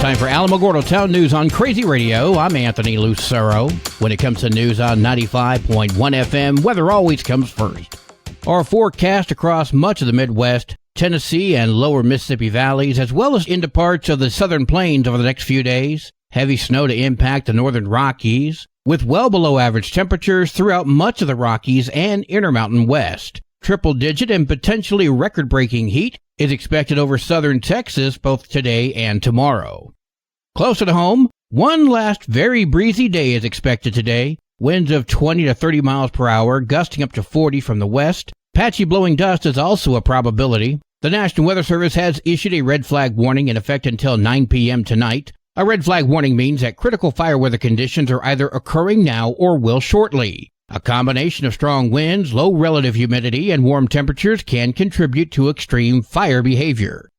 time for Alamogordo Town News on Crazy Radio. I'm Anthony Lucero. When it comes to news on 95.1 FM, weather always comes first. Our forecast across much of the Midwest, Tennessee, and lower Mississippi valleys, as well as into parts of the southern plains over the next few days. Heavy snow to impact the northern Rockies, with well below average temperatures throughout much of the Rockies and Intermountain West. Triple-digit and potentially record-breaking heat is expected over southern Texas both today and tomorrow. Closer to home, one last very breezy day is expected today. Winds of 20 to 30 miles per hour, gusting up to 40 from the west. Patchy blowing dust is also a probability. The National Weather Service has issued a red flag warning in effect until 9 p.m. tonight. A red flag warning means that critical fire weather conditions are either occurring now or will shortly. A combination of strong winds, low relative humidity, and warm temperatures can contribute to extreme fire behavior.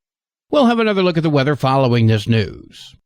We'll have another look at the weather following this news.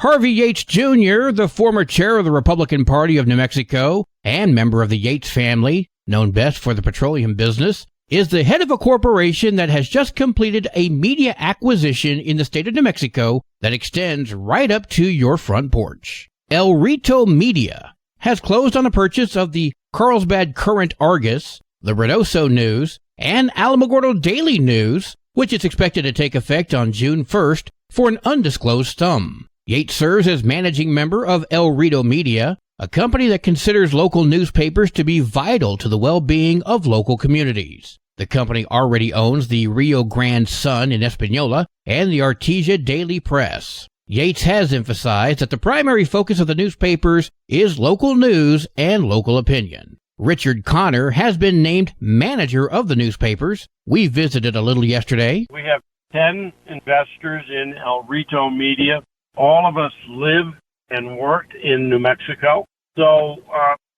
Harvey Yates Jr., the former chair of the Republican Party of New Mexico and member of the Yates family, known best for the petroleum business, is the head of a corporation that has just completed a media acquisition in the state of New Mexico that extends right up to your front porch. El Rito Media has closed on a purchase of the Carlsbad Current-Argus, the Ruidoso News, and Alamogordo Daily News, which is expected to take effect on June 1st for an undisclosed sum. Yates serves as managing member of El Rito Media, a company that considers local newspapers to be vital to the well-being of local communities. The company already owns the Rio Grande Sun in Espanola and the Artesia Daily Press. Yates has emphasized that the primary focus of the newspapers is local news and local opinion. Richard Connor has been named manager of the newspapers. We visited a little yesterday. We have 10 investors in El Rito Media. All of us live and work in New Mexico. So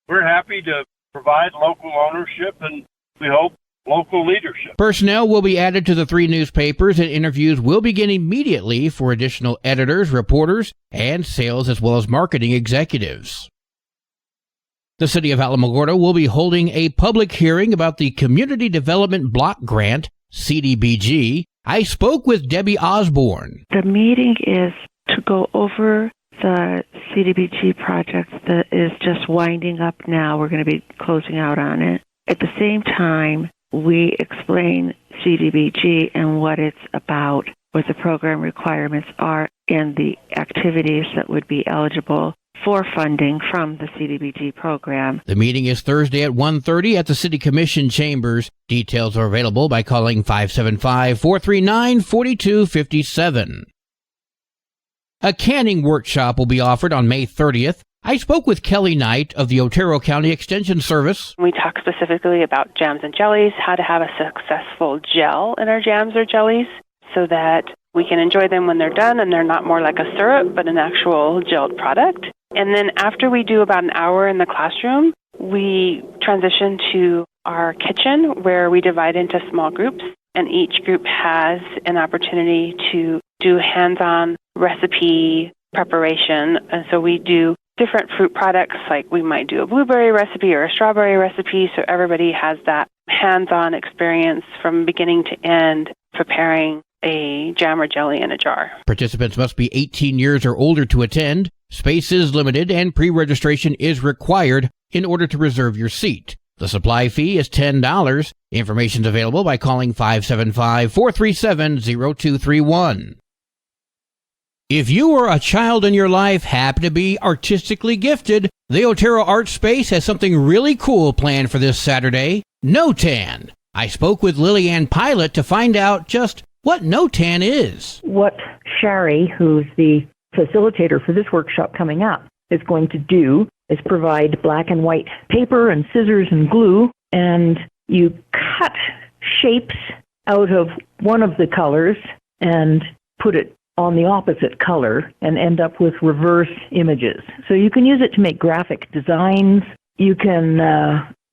we're happy to provide local ownership and we hope local leadership. Personnel will be added to the 3 newspapers and interviews will begin immediately for additional editors, reporters, and sales as well as marketing executives. The City of Alamogordo will be holding a public hearing about the Community Development Block Grant, CDBG. I spoke with Debbie Osborne. The meeting is to go over the CDBG project that is just winding up now. We're going to be closing out on it. At the same time, we explain CDBG and what it's about, what the program requirements are, and the activities that would be eligible for funding from the CDBG program. The meeting is Thursday at 1:30 at the City Commission chambers. Details are available by calling 575-439-4257. A canning workshop will be offered on May 30th. I spoke with Kelly Knight of the Otero County Extension Service. We talk specifically about jams and jellies, how to have a successful gel in our jams or jellies so that we can enjoy them when they're done and they're not more like a syrup but an actual gelled product. And then after we do about an hour in the classroom, we transition to our kitchen where we divide into small groups and each group has an opportunity to do hands-on recipe preparation. And so we do different fruit products, like we might do a blueberry recipe or a strawberry recipe, so everybody has that hands-on experience from beginning to end preparing a jam or jelly in a jar. Participants must be 18 years or older to attend. Space is limited and pre-registration is required in order to reserve your seat. The supply fee is $10. Information is available by calling 575-437-0231. If you or a child in your life happen to be artistically gifted, the Otero Art Space has something really cool planned for this Saturday, No-Tan. I spoke with Lillian Pilot to find out just what No-Tan is. What Shari, who's the facilitator for this workshop coming up, is going to do is provide black and white paper and scissors and glue, and you cut shapes out of one of the colors and put it on the opposite color and end up with reverse images. So you can use it to make graphic designs. You can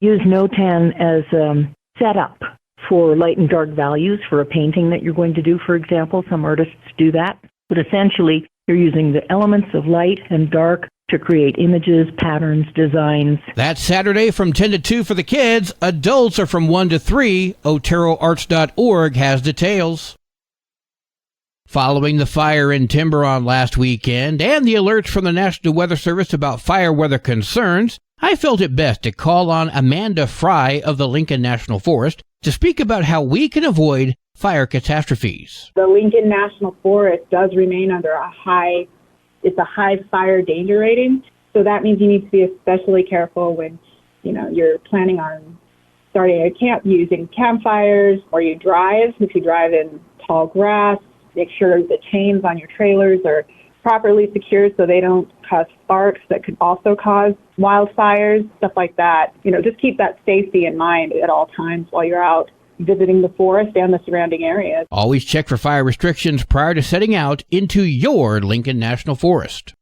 use No-Tan as setup for light and dark values for a painting that you're going to do, for example. Some artists do that. But essentially, you're using the elements of light and dark to create images, patterns, designs. That's Saturday from 10 to 2 for the kids. Adults are from 1 to 3. OteroArts.org has details. Following the fire in Tiburon last weekend and the alerts from the National Weather Service about fire weather concerns, I felt it best to call on Amanda Fry of the Lincoln National Forest to speak about how we can avoid fire catastrophes. The Lincoln National Forest does remain under a high fire danger rating. So that means you need to be especially careful when, you're planning on starting a camp using campfires, or if you drive in tall grass. Make sure the chains on your trailers are properly secured so they don't cause sparks that could also cause wildfires, stuff like that. Just keep that safety in mind at all times while you're out visiting the forest and the surrounding areas. Always check for fire restrictions prior to setting out into your Lincoln National Forest.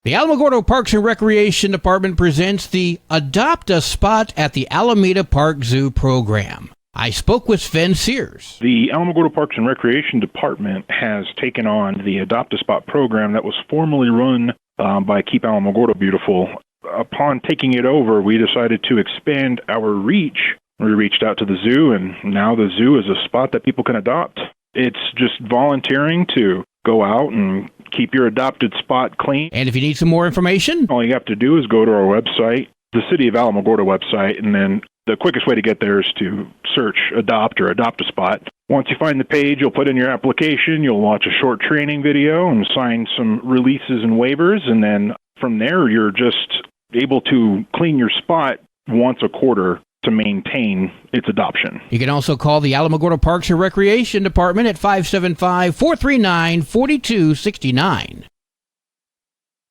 The Alamogordo Parks and Recreation Department presents the Adopt a Spot at the Alameda Park Zoo program. I spoke with Sven Sears. The Alamogordo Parks and Recreation Department has taken on the Adopt a Spot program that was formerly run by Keep Alamogordo Beautiful. Upon taking it over, we decided to expand our reach. We reached out to the zoo, and now the zoo is a spot that people can adopt. It's just volunteering to go out and keep your adopted spot clean. And if you need some more information, all you have to do is go to our website, the City of Alamogordo website, and then the quickest way to get there is to search Adopt or Adopt a Spot. Once you find the page, you'll put in your application, you'll watch a short training video and sign some releases and waivers, and then from there you're just able to clean your spot once a quarter to maintain its adoption. You can also call the Alamogordo Parks and Recreation Department at 575-439-4269.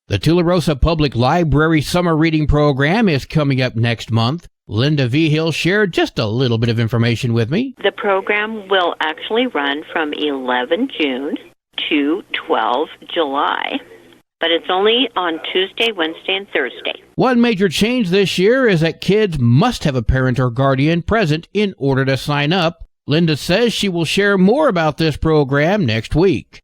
The Tularosa Public Library Summer Reading Program is coming up next month. Linda Vigil shared just a little bit of information with me. The program will actually run from 11 June to 12 July, but it's only on Tuesday, Wednesday, and Thursday. One major change this year is that kids must have a parent or guardian present in order to sign up. Linda says she will share more about this program next week.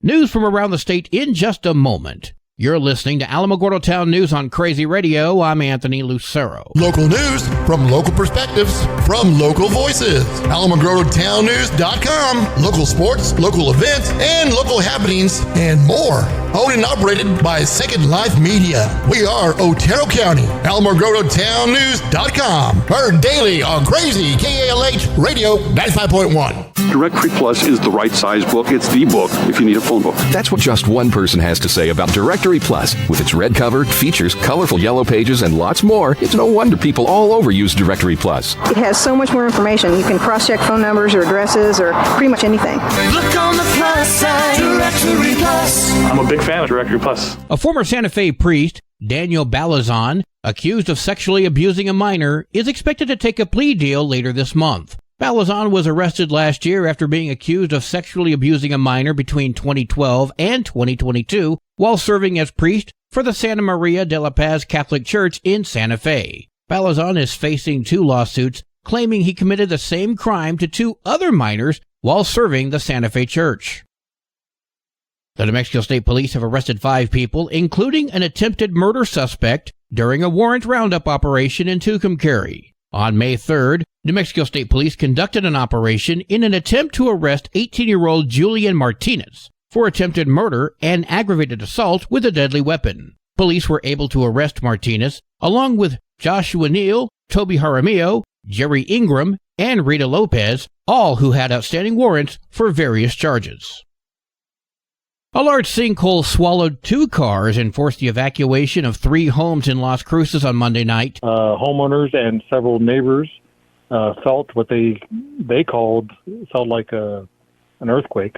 News from around the state in just a moment. You're listening to Alamogordo Town News on Crazy Radio. I'm Anthony Lucero. Local news from local perspectives from local voices. AlamogordoTownNews.com. Local sports, local events, and local happenings, and more. Owned and operated by Second Life Media. We are Otero County. AlamogordoTownNews.com. Heard daily on Crazy KALH Radio 95.1. Directory Plus is the right size book. It's the book if you need a phone book. That's what just one person has to say about Directory Plus. With its red cover, features, colorful yellow pages, and lots more, it's no wonder people all over use Directory Plus. It has so much more information. You can cross-check phone numbers or addresses or pretty much anything. Look on the plus side, Directory Plus. I'm a big fan of Directory Plus. A former Santa Fe priest, Daniel Balazan, accused of sexually abusing a minor, is expected to take a plea deal later this month. Balazan was arrested last year after being accused of sexually abusing a minor between 2012 and 2022 while serving as priest for the Santa Maria de la Paz Catholic Church in Santa Fe. Balazan is facing 2 lawsuits claiming he committed the same crime to 2 other minors while serving the Santa Fe Church. The New Mexico State Police have arrested 5 people, including an attempted murder suspect, during a warrant roundup operation in Tucumcari. On May 3rd, New Mexico State Police conducted an operation in an attempt to arrest 18-year-old Julian Martinez for attempted murder and aggravated assault with a deadly weapon. Police were able to arrest Martinez, along with Joshua Neal, Toby Jaramillo, Jerry Ingram, and Rita Lopez, all who had outstanding warrants for various charges. A large sinkhole swallowed 2 cars and forced the evacuation of 3 homes in Las Cruces on Monday night. Homeowners and several neighbors felt what they felt like an earthquake,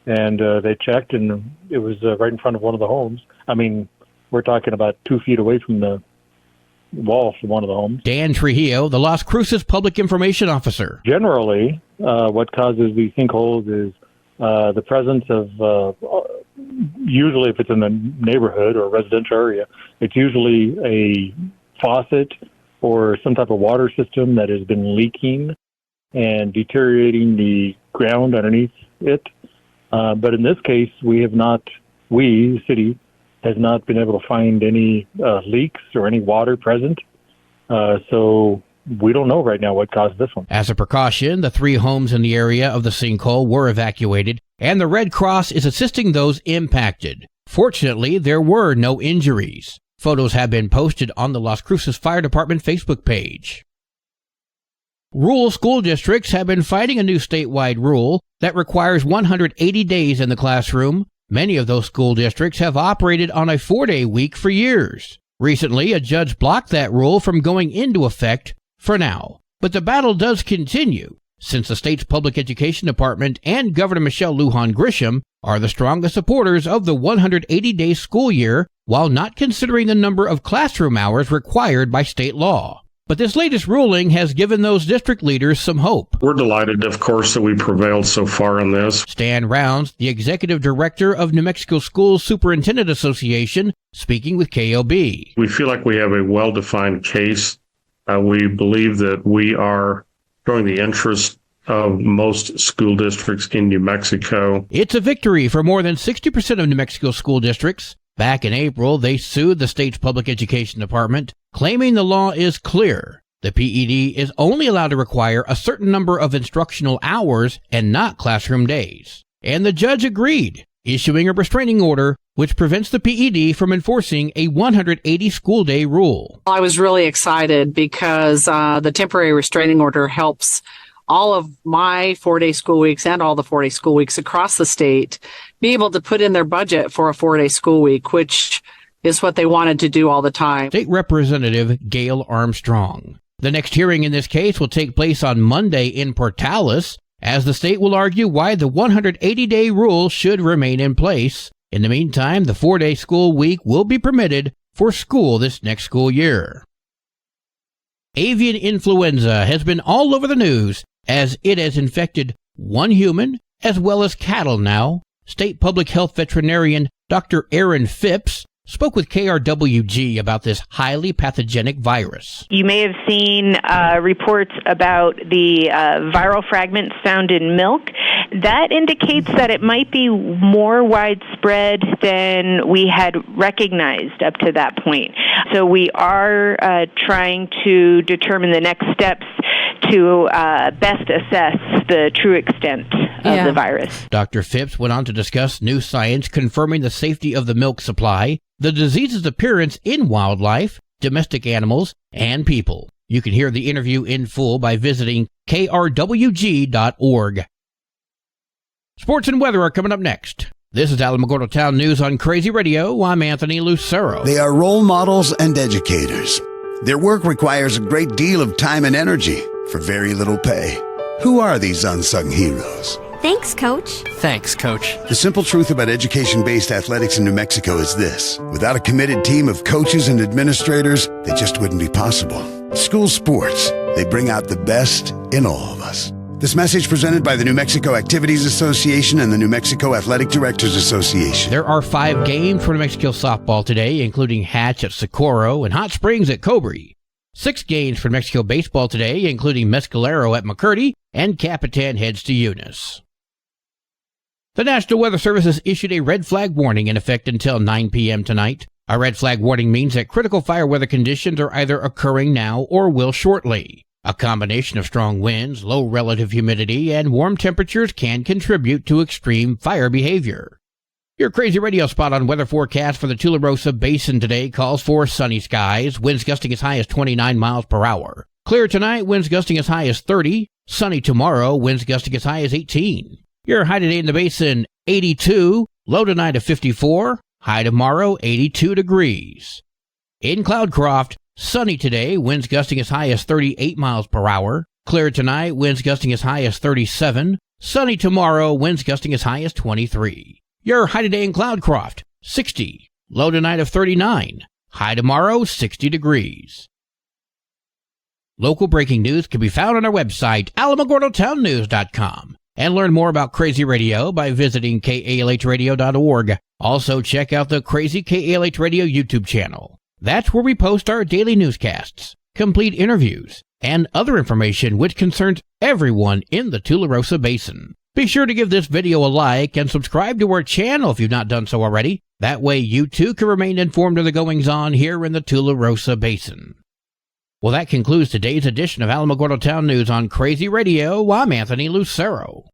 and they checked, and it was right in front of one of the homes. I mean, we're talking about 2 feet away from the wall from one of the homes. Dan Trujillo, the Las Cruces Public Information Officer. Generally, what causes these sinkholes is the presence of, usually if it's in the neighborhood or residential area, it's usually a faucet or some type of water system that has been leaking and deteriorating the ground underneath it. But in this case, the city, has not been able to find any leaks or any water present. So we don't know right now what caused this one. As a precaution, the 3 homes in the area of the sinkhole were evacuated, and the Red Cross is assisting those impacted. Fortunately, there were no injuries. Photos have been posted on the Las Cruces Fire Department Facebook page. Rural school districts have been fighting a new statewide rule that requires 180 days in the classroom. Many of those school districts have operated on a 4-day week for years. Recently, a judge blocked that rule from going into effect for now. But the battle does continue, since the state's public education department and Governor Michelle Lujan Grisham are the strongest supporters of the 180-day school year, while not considering the number of classroom hours required by state law. But this latest ruling has given those district leaders some hope. We're delighted, of course, that we prevailed so far on this. Stan Rounds, the executive director of New Mexico Schools Superintendent Association, speaking with KLB. We feel like we have a well-defined case. We believe that we are showing the interest of most school districts in New Mexico. It's a victory for more than 60% of New Mexico school districts. Back in April, they sued the state's public education department, claiming the law is clear. The PED is only allowed to require a certain number of instructional hours and not classroom days. And the judge agreed, issuing a restraining order which prevents the PED from enforcing a 180 school day rule. I was really excited because the temporary restraining order helps all of my 4-day school weeks and all the 4-day school weeks across the state be able to put in their budget for a 4-day school week, which is what they wanted to do all the time. State Representative Gail Armstrong. The next hearing in this case will take place on Monday in Portales, as the state will argue why the 180-day rule should remain in place. In the meantime, the 4-day school week will be permitted for school this next school year. Avian influenza has been all over the news as it has infected one human as well as cattle now. State Public Health Veterinarian Dr. Aaron Phipps spoke with KRWG about this highly pathogenic virus. You may have seen reports about the viral fragments found in milk. That indicates that it might be more widespread than we had recognized up to that point. So we are trying to determine the next steps to best assess the true extent of the virus. Dr. Phipps went on to discuss new science confirming the safety of the milk supply, the disease's appearance in wildlife, domestic animals, and people. You can hear the interview in full by visiting krwg.org. Sports and weather are coming up next. This is Alamogordo Town News on Crazy Radio. I'm Anthony Lucero. They are role models and educators. Their work requires a great deal of time and energy for very little pay. Who are these unsung heroes? Thanks, Coach. Thanks, Coach. The simple truth about education-based athletics in New Mexico is this. Without a committed team of coaches and administrators, they just wouldn't be possible. School sports, they bring out the best in all of us. This message presented by the New Mexico Activities Association and the New Mexico Athletic Directors Association. There are 5 games for New Mexico softball today, including Hatch at Socorro and Hot Springs at Cobre. 6 games for New Mexico baseball today, including Mescalero at McCurdy and Capitan heads to Eunice. The National Weather Service has issued a red flag warning in effect until 9 p.m. tonight. A red flag warning means that critical fire weather conditions are either occurring now or will shortly. A combination of strong winds, low relative humidity, and warm temperatures can contribute to extreme fire behavior. Your Crazy Radio spot on weather forecast for the Tularosa Basin today calls for sunny skies, winds gusting as high as 29 miles per hour. Clear tonight, winds gusting as high as 30. Sunny tomorrow, winds gusting as high as 18. Your high today in the basin, 82. Low tonight of 54. High tomorrow, 82 degrees. In Cloudcroft, sunny today, winds gusting as high as 38 miles per hour. Clear tonight, winds gusting as high as 37. Sunny tomorrow, winds gusting as high as 23. Your high today in Cloudcroft, 60. Low tonight of 39. High tomorrow, 60 degrees. Local breaking news can be found on our website, alamogordotownnews.com. And learn more about Crazy Radio by visiting kalhradio.org. Also, check out the Crazy KALH Radio YouTube channel. That's where we post our daily newscasts, complete interviews, and other information which concerns everyone in the Tularosa Basin. Be sure to give this video a like and subscribe to our channel if you've not done so already. That way you too can remain informed of the goings-on here in the Tularosa Basin. Well, that concludes today's edition of Alamogordo Town News on Crazy Radio. I'm Anthony Lucero.